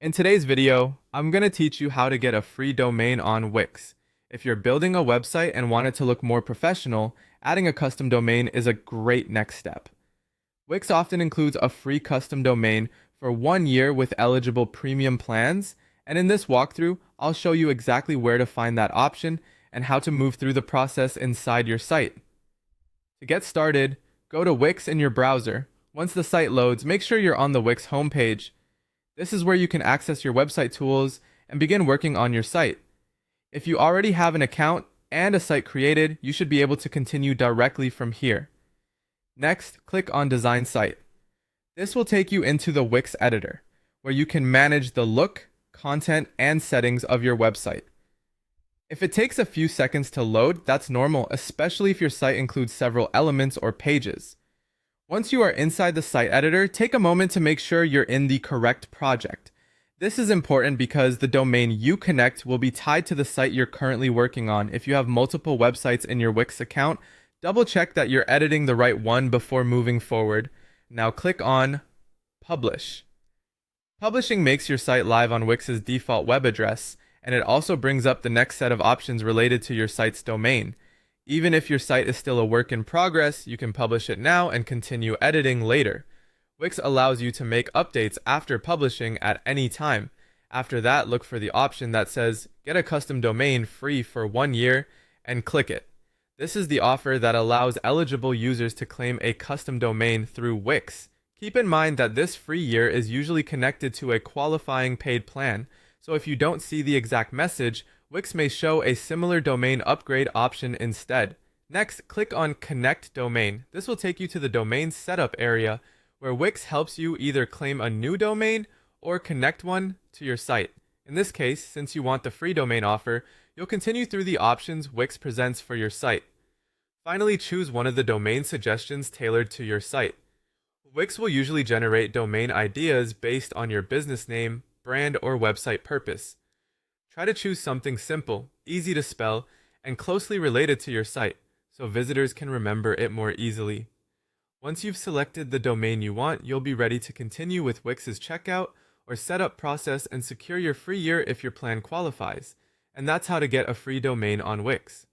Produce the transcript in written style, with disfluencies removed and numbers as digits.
In today's video, I'm going to teach you how to get a free domain on Wix. If you're building a website and want it to look more professional, adding a custom domain is a great next step. Wix often includes a free custom domain for 1 year with eligible premium plans, and in this walkthrough, I'll show you exactly where to find that option and how to move through the process inside your site. To get started, go to Wix in your browser. Once the site loads, make sure you're on the Wix homepage. This is where you can access your website tools and begin working on your site. If you already have an account and a site created, you should be able to continue directly from here. Next, click on Design Site. This will take you into the Wix editor, where you can manage the look, content, and settings of your website. If it takes a few seconds to load, that's normal, especially if your site includes several elements or pages. Once you are inside the site editor, take a moment to make sure you're in the correct project. This is important because the domain you connect will be tied to the site you're currently working on. If you have multiple websites in your Wix account, double check that you're editing the right one before moving forward. Now click on Publish. Publishing makes your site live on Wix's default web address, and it also brings up the next set of options related to your site's domain. Even if your site is still a work in progress, you can publish it now and continue editing later. Wix allows you to make updates after publishing at any time. After that, look for the option that says Get a custom domain free for 1 year and click it. This is the offer that allows eligible users to claim a custom domain through Wix. Keep in mind that this free year is usually connected to a qualifying paid plan, so if you don't see the exact message, Wix may show a similar domain upgrade option instead. Next, click on Connect Domain. This will take you to the domain setup area, where Wix helps you either claim a new domain or connect one to your site. In this case, since you want the free domain offer, you'll continue through the options Wix presents for your site. Finally, choose one of the domain suggestions tailored to your site. Wix will usually generate domain ideas based on your business name, brand, or website purpose. Try to choose something simple, easy to spell, and closely related to your site, so visitors can remember it more easily. Once you've selected the domain you want, you'll be ready to continue with Wix's checkout or setup process and secure your free year if your plan qualifies. And that's how to get a free domain on Wix.